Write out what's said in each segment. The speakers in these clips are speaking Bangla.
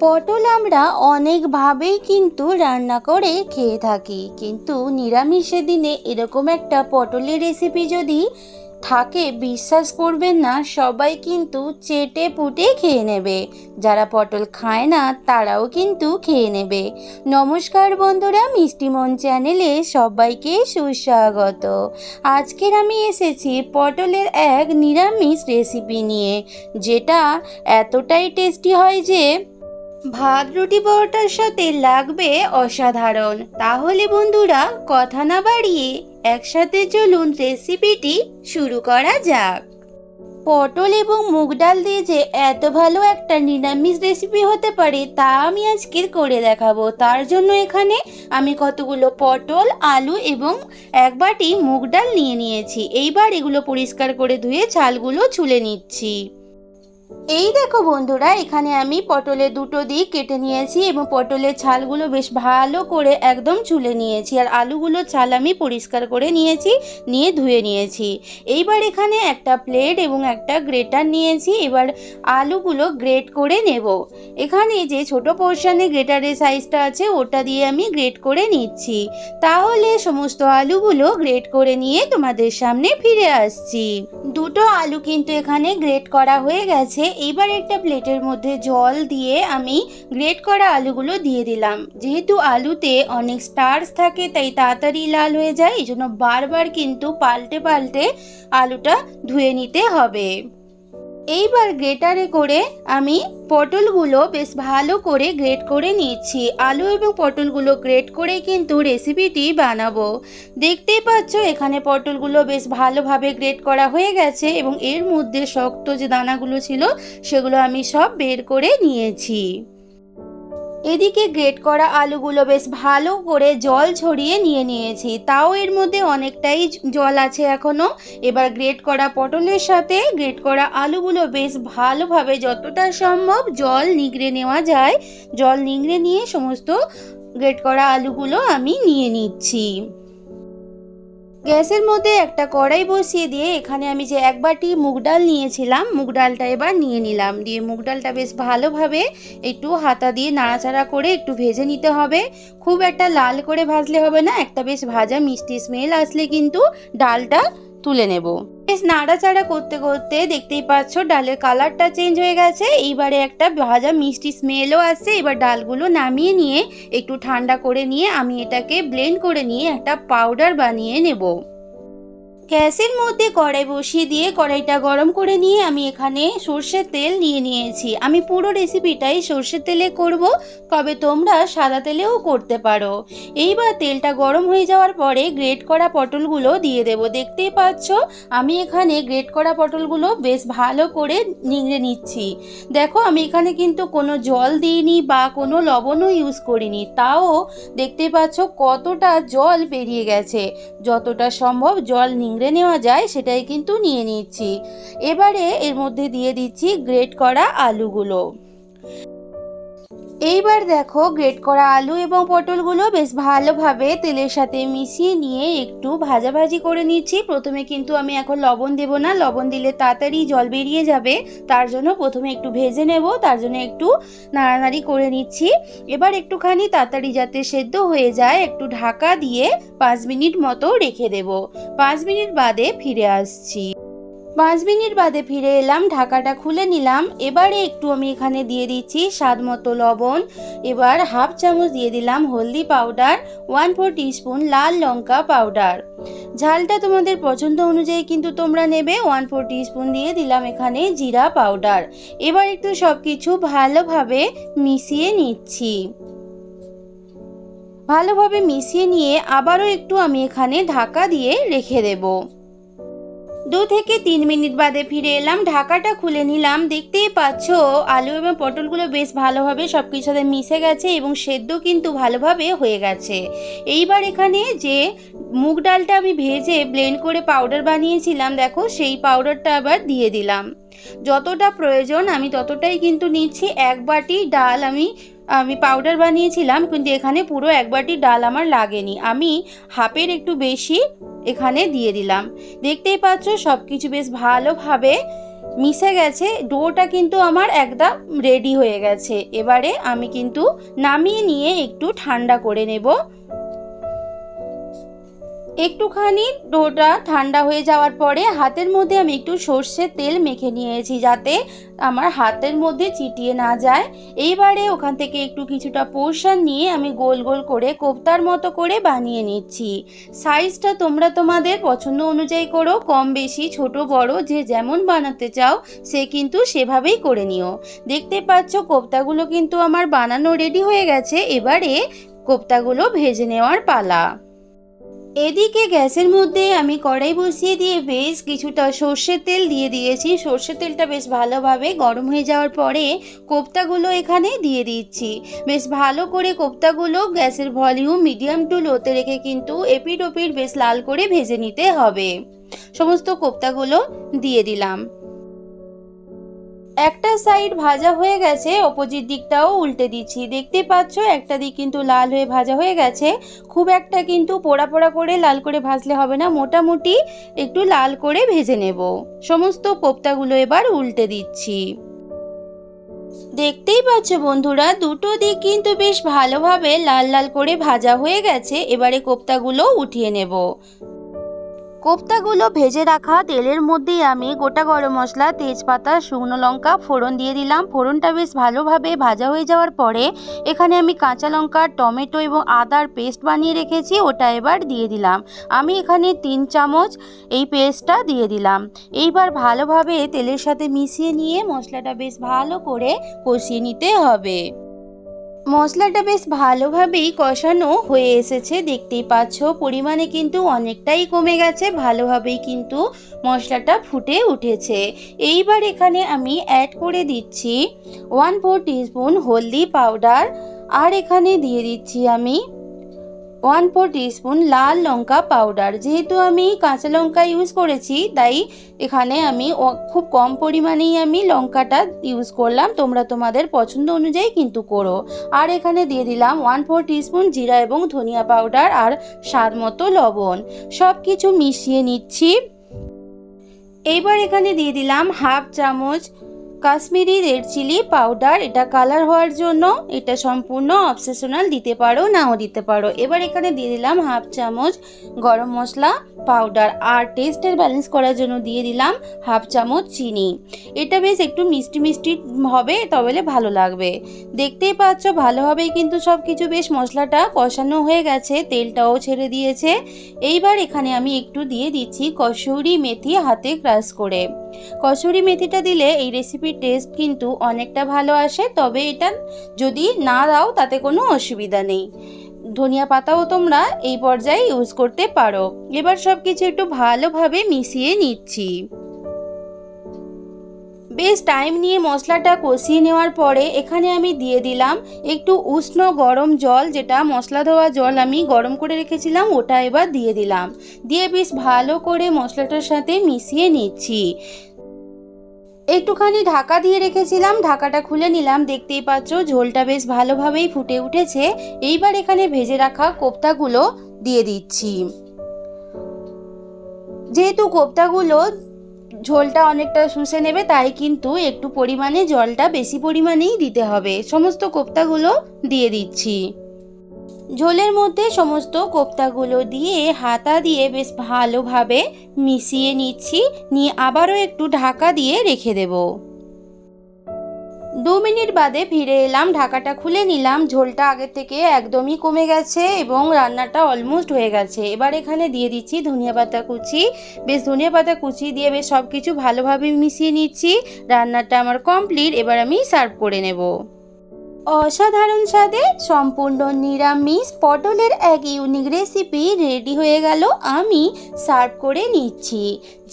পটল আমরা অনেকভাবেই কিন্তু রান্না করে খেয়ে থাকি, কিন্তু নিরামিষের দিনে এরকম একটা পটলের রেসিপি যদি থাকে, বিশ্বাস করবেন না, সবাই কিন্তু চেটে পুটে খেয়ে নেবে। যারা পটল খায় না তারাও কিন্তু খেয়ে নেবে। নমস্কার বন্ধুরা, মিষ্টিমন চ্যানেলে সবাইকে সুস্বাগত। আজকের আমি এসেছি পটলের এক নিরামিষ রেসিপি নিয়ে, যেটা এতটাই টেস্টি হয় যে ভাত রুটি পরোটার সাথে লাগবে অসাধারণ। তাহলে বন্ধুরা, কথা না বাড়িয়ে একসাথে চলুন রেসিপিটি শুরু করা যাক। পটল এবং মুগ ডাল দিয়ে যে এত ভালো একটা নিরামিষ রেসিপি হতে পারে তা আমি আজকে করে দেখাবো। তার জন্য এখানে আমি কতগুলো পটল, আলু এবং এক বাটি মুগ ডাল নিয়ে নিয়েছি। এইবার এগুলো পরিষ্কার করে ধুয়ে ছালগুলো ছুলে নিচ্ছি। এই দেখো বন্ধুরা, এখানে আমি পটলের দুটো দিক কেটে নিয়েছি এবং পটলের ছালগুলো বেশ ভালো করে একদম ছুলে নিয়েছি। আর আলুগুলোর ছাল আমি পরিষ্কার করে নিয়েছি, নিয়ে ধুয়ে নিয়েছি। এইবার এখানে একটা প্লেট এবং একটা গ্রেটার নিয়েছি। এবার আলুগুলো গ্রেট করে নেব। এখানে যে ছোট পোর্শনে গ্রেটারের সাইজটা আছে ওটা দিয়ে আমি গ্রেট করে নিচ্ছি। তাহলে সমস্ত আলুগুলো গ্রেট করে নিয়ে তোমাদের সামনে ফিরে আসছি। দুটো আলু কিন্তু এখানে গ্রেট করা হয়ে গেছে। এইবার একটা প্লেটের মধ্যে জল দিয়ে আমি গ্রেট করা আলুগুলো দিয়ে দিলাম। যেহেতু আলুতে অনেক স্টার্চ থাকে তাই তাড়াতাড়ি লাল হয়ে যায়, এই জন্য বারবার কিন্তু পাল্টে পাল্টে আলুটা ধুয়ে নিতে হবে। এইবার গ্রেটারে করে আমি পটলগুলো বেশ ভালো করে গ্রেট করে নিচ্ছি। আলু এবং পটলগুলো গ্রেট করে কিন্তু রেসিপিটি বানাবো। দেখতেই পাচ্ছ এখানে পটলগুলো বেশ ভালোভাবে গ্রেট করা হয়ে গেছে এবং এর মধ্যে শক্ত যে দানাগুলো ছিল সেগুলো আমি সব বের করে নিয়েছি। এদিকে গ্রেট করা আলুগুলো বেশ ভালো করে জল ছড়িয়ে নিয়েছি, তাও এর মধ্যে অনেকটাই জল আছে এখনো। এবার গ্রেট করা পটলের সাথে গ্রেট করা আলুগুলো বেশ ভালোভাবে যতটা সম্ভব জল নিংড়ে নেওয়া যায়, জল নিংড়ে নিয়ে সমস্ত গ্রেট করা আলুগুলো আমি নিয়ে নিচ্ছি। গ্যাসের মধ্যে একটা কড়াই বসিয়ে দিয়ে এখানে আমি যে এক বাটি মুগ ডাল নিয়েছিলাম, মুগ ডালটা এবার নিয়ে নিলাম। দিয়ে মুগ ডালটা বেশ ভালোভাবে একটু হাতা দিয়ে নাড়াচাড়া করে একটু ভেজে নিতে হবে। খুব একটা লাল করে ভাজলে হবে না, একটা বেশ ভাজা মিষ্টি স্মেল আসলে কিন্তু ডালটা তুলে নেব। বেশ নাড়াচাড়া করতে করতে দেখতেই পাচ্ছ ডালের কালারটা চেঞ্জ হয়ে গেছে। এইবারে একটা ভাজা মিষ্টি স্মেলও আসছে। এবার ডালগুলো নামিয়ে নিয়ে একটু ঠান্ডা করে নিয়ে আমি এটাকে ব্লেন্ড করে নিয়ে একটা পাউডার বানিয়ে নেব। গ্যাসের মধ্যে কড়াই বসিয়ে দিয়ে কড়াইটা গরম করে নিয়ে আমি এখানে সর্ষের তেল নিয়ে নিয়েছি। আমি পুরো রেসিপিটাই সর্ষের তেলে করব, তবে তোমরা সাদা তেলেও করতে পারো। এইবার তেলটা গরম হয়ে যাওয়ার পরে গ্রেট করা পটলগুলো দিয়ে দেব। দেখতেই পাচ্ছ আমি এখানে গ্রেট করা পটলগুলো বেশ ভালো করে নিংড়ে নিচ্ছি। দেখো আমি এখানে কিন্তু কোনো জল দিইনি বা কোনো লবণও ইউজ করিনি, তাও দেখতেই পাচ্ছ কতটা জল বেরিয়ে গেছে। যতটা সম্ভব জল নিংড়ে নেওয়া যায় সেটাই কিন্তু নিয়ে নিচ্ছি। এবারে এর মধ্যে দিয়ে দিচ্ছি গ্রেট করা আলুগুলো। এইবার দেখো গ্রেট করা আলু এবং পটলগুলো বেশ ভালোভাবে তেলের সাথে মিশিয়ে নিয়ে একটু ভাজাভাজি করে নিচ্ছি। প্রথমে কিন্তু আমি এখন লবণ দেব না, লবণ দিলে তাড়াতাড়ি জল বেরিয়ে যাবে। তার জন্য প্রথমে একটু ভেজে নেব, তার জন্য একটু নাড়ানাড়ি করে নিচ্ছি। এবার একটুখানি তাড়াতাড়ি যাতে সেদ্ধ হয়ে যায় একটু ঢাকা দিয়ে 5 মিনিট মতো রেখে দেব। 5 মিনিট বাদে ফিরে আসছি। 5 মিনিট বাদে ফিরে এলাম, ঢাকাটা খুলে নিলাম। এবারে একটু আমি এখানে দিয়ে দিচ্ছি স্বাদ মতো লবণ। এবার হাফ চামচ দিয়ে দিলাম হলদি পাউডার, 1/4 টিস্পুন লাল লঙ্কা পাউডার। ঝালটা তোমাদের পছন্দ অনুযায়ী কিন্তু তোমরা নেবে। 1/4 টিস্পুন দিয়ে দিলাম এখানে জিরা পাউডার। এবার একটু সবকিছু ভালোভাবে মিশিয়ে নিচ্ছি। ভালোভাবে মিশিয়ে নিয়ে আবারও একটু আমি এখানে ঢাকা দিয়ে রেখে দেব। 2 থেকে 3 মিনিট বাদে ফিরে এলাম, ঢাকাটা খুলে নিলাম। দেখতেই পাচ্ছ আলু এবং পটলগুলো বেশ ভালোভাবে সব কিছুর সাথে মিশে গেছে এবং সেদ্ধ কিন্তু ভালোভাবে হয়ে গেছে। এইবার এখানে যে মুগ ডালটা আমি ভেজে ব্লেন্ড করে পাউডার বানিয়েছিলাম, দেখো সেই পাউডারটা আবার দিয়ে দিলাম। যতটা প্রয়োজন আমি ততটাই কিন্তু নিচ্ছি। এক বাটি ডাল আমি পাউডার বানিয়েছিলাম, কিন্তু এখানে পুরো এক বাটি ডাল আমার লাগেনি, আমি হাফের একটু বেশি এখানে দিয়ে দিলাম। দেখতেই পাচ্ছ সব কিছু বেশ ভালোভাবে মিশে গেছে, ডোটা কিন্তু আমার একদম রেডি হয়ে গেছে। এবারে আমি কিন্তু নামিয়ে নিয়ে একটু ঠান্ডা করে নেব। একটুখানি ডোটা ঠান্ডা হয়ে যাওয়ার পরে হাতের মধ্যে আমি একটু সর্ষের তেল মেখে নিয়েছি, যাতে আমার হাতের মধ্যে চিটিয়ে না যায়। এইবারে ওখান থেকে একটু কিছুটা পোর্শন নিয়ে আমি গোল গোল করে কোফতার মতো করে বানিয়ে নিচ্ছি। সাইজটা তোমরা তোমাদের পছন্দ অনুযায়ী করো, কম বেশি ছোট বড় যে যেমন বানাতে চাও সে কিন্তু সেভাবেই করে নিও। দেখতে পাচ্ছ কোফতাগুলো কিন্তু আমার বানানো রেডি হয়ে গেছে। এবারে কোফতাগুলো ভেজে নেওয়ার পালা। এদিকে গ্যাসের মধ্যে আমি কড়াই বসিয়ে দিয়ে বেশ কিছুটা সর্ষের তেল দিয়ে দিয়েছি। সর্ষের তেলটা বেশ ভালোভাবে গরম হয়ে যাওয়ার পরে কোফতাগুলো এখানে দিয়ে দিচ্ছি। বেশ ভালো করে কোফতাগুলো গ্যাসের ভলিউম মিডিয়াম টু লোতে রেখে কিন্তু এপিট ওপিট বেশ লাল করে ভেজে নিতে হবে। সমস্ত কোফতাগুলো দিয়ে দিলাম। একটা সাইড ভাজা হয়ে গেছে, অপোজিট দিকটাও উল্টে দিচ্ছি। দেখতে পাচ্ছ একটা দিক কিন্তু লাল হয়ে ভাজা হয়ে গেছে। খুব একটা কিন্তু পোড়া পোড়া করে লাল করে ভাজলে হবে না, মোটামুটি একটু লাল করে ভেজে নেব। সমস্ত কোফতাগুলো এবার উল্টে দিচ্ছি। দেখতেই পাচ্ছ বন্ধুরা, দুটো দিক কিন্তু বেশ ভালোভাবে লাল লাল করে ভাজা হয়ে গেছে। এবারে কোফতাগুলো উঠিয়ে নেব। কোফতাগুলো ভেজে রাখা তেলের মধ্যেই আমি গোটা গরম মশলা, তেজপাতা, শুকনো লঙ্কা ফোড়ন দিয়ে দিলাম। ফোড়নটা বেশ ভালোভাবে ভাজা হয়ে যাওয়ার পরে এখানে আমি কাঁচা লঙ্কা, টমেটো এবং আদার পেস্ট বানিয়ে রেখেছি, ওটা এবার দিয়ে দিলাম। আমি এখানে 3 চামচ এই পেস্টটা দিয়ে দিলাম। এইবার ভালোভাবে তেলের সাথে মিশিয়ে নিয়ে মশলাটা বেশ ভালো করে কষিয়ে নিতে হবে। মশলাটা বেশ ভালোভাবেই কষানো হয়ে এসেছে। দেখতেই পাচ্ছ পরিমাণে কিন্তু অনেকটাই কমে গেছে, ভালোভাবেই কিন্তু মশলাটা ফুটে উঠেছে। এইবার এখানে আমি অ্যাড করে দিচ্ছি 1/4 টিস্পুন হলদি পাউডার, আর এখানে দিয়ে দিচ্ছি আমি 1/4 টিস্পুন লাল লঙ্কা পাউডার। যেহেতু আমি কাঁচা লঙ্কা ইউজ করেছি তাই এখানে আমি খুব কম পরিমাণেই আমি লঙ্কাটা ইউজ করলাম, তোমরা তোমাদের পছন্দ অনুযায়ী কিন্তু করো। আর এখানে দিয়ে দিলাম 1/4 টিস্পুন জিরা এবং ধনিয়া পাউডার আর স্বাদ মতো লবণ। সব কিছু মিশিয়ে নিচ্ছি। এইবার এখানে দিয়ে দিলাম 1/2 চামচ কাশ্মীরি রেড চিলি পাউডার, এটা কালার হওয়ার জন্য। এটা সম্পূর্ণ অপশনাল, দিতে পারো নাও দিতে পারো। এবার এখানে দিয়ে দিলাম 1/2 চামচ গরম মশলা পাউডার, আর টেস্টের ব্যালেন্স করার জন্য দিয়ে দিলাম 1/2 চামচ চিনি। এটা বেশ একটু মিষ্টি মিষ্টি হবে, তবে ভালো লাগবে। দেখতেই পাচ্ছ ভালোভাবেই কিন্তু সব কিছু বেশ মশলাটা কষানো হয়ে গেছে, তেলটাও ছেড়ে দিয়েছে। এইবার এখানে আমি একটু দিয়ে দিচ্ছি কসুরি মেথি হাতে ক্রাশ করে। কসুরি মেথিটা দিলে এই রেসিপির টেস্ট কিন্তু অনেকটা ভালো আসে, তবে এটা যদি না দাও তাতে কোনো অসুবিধা নেই। ধনিয়া পাতাও তোমরা এই পর্যায়ে ইউজ করতে পারো। এবার সব কিছু একটু ভালোভাবে মিশিয়ে নিচ্ছি। বেশ টাইম নিয়ে মশলাটা কষিয়ে নেওয়ার পরে এখানে আমি দিয়ে দিলাম একটু উষ্ণ গরম জল, যেটা মশলা ধোয়া জল আমি গরম করে রেখেছিলাম, ওটা এবার দিয়ে দিলাম। দিয়ে বেশ ভালো করে মশলাটার সাথে মিশিয়ে নিচ্ছি। একটুখানি ঢাকা দিয়ে রেখেছিলাম, ঢাকাটা খুলে নিলাম। দেখতেই পাচ্ছ ঝোলটা বেশ ভালোভাবেই ফুটে উঠেছে। এইবার এখানে ভেজে রাখা কোফতাগুলো দিয়ে দিচ্ছি। যেহেতু কোফতাগুলো ঝোলটা অনেকটা শুষে নেবে তাই কিন্তু একটু পরিমাণে জলটা বেশি পরিমাণেই দিতে হবে। সমস্ত কোফতাগুলো দিয়ে দিচ্ছি। ঝোলের মধ্যে সমস্ত কোফতাগুলো দিয়ে হাতা দিয়ে বেশ ভালোভাবে মিশিয়ে নিচ্ছি। নিয়ে আবারও একটু ঢাকা দিয়ে রেখে দেব। 2 মিনিট বাদে ফিরে এলাম, ঢাকাটা খুলে নিলাম। ঝোলটা আগের থেকে একদমই কমে গেছে এবং রান্নাটা অলমোস্ট হয়ে গেছে। এবার এখানে দিয়ে দিচ্ছি ধনিয়া পাতা কুচি। বেশ ধনিয়া পাতা কুচি দিয়ে বেশ সব কিছু ভালোভাবে মিশিয়ে নিচ্ছি। রান্নাটা আমার কমপ্লিট। এবার আমি সার্ভ করে নেব। অসাধারণ স্বাদে সম্পূর্ণ নিরামিষ পটলের এক ইউনিক রেসিপি রেডি হয়ে গেল। আমি সার্ভ করে নিচ্ছি।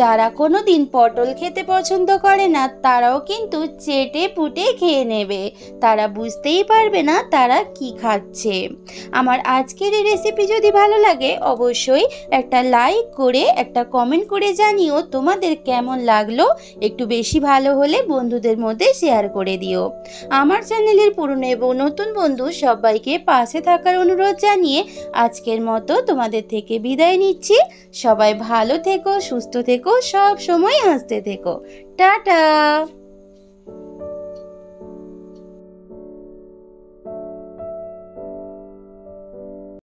যারা কোনো দিন পটল খেতে পছন্দ করে না তারাও কিন্তু চেটে পুটে খেয়ে নেবে, তারা বুঝতেই পারবে না তারা কি খাচ্ছে। আমার আজকের এই রেসিপি যদি ভালো লাগে অবশ্যই একটা লাইক করে একটা কমেন্ট করে জানিও তোমাদের কেমন লাগলো। একটু বেশি ভালো হলে বন্ধুদের মধ্যে শেয়ার করে দিও। আমার চ্যানেলের পুরনো এবং নতুন বন্ধু সবাইকে পাশে থাকার অনুরোধ জানিয়ে আজকের মতো তোমাদের থেকে বিদায় নিচ্ছি। সবাই ভালো থেকো, সুস্থ থেকো, থেকো, সব সময় হাসতে থেকো। টাটা।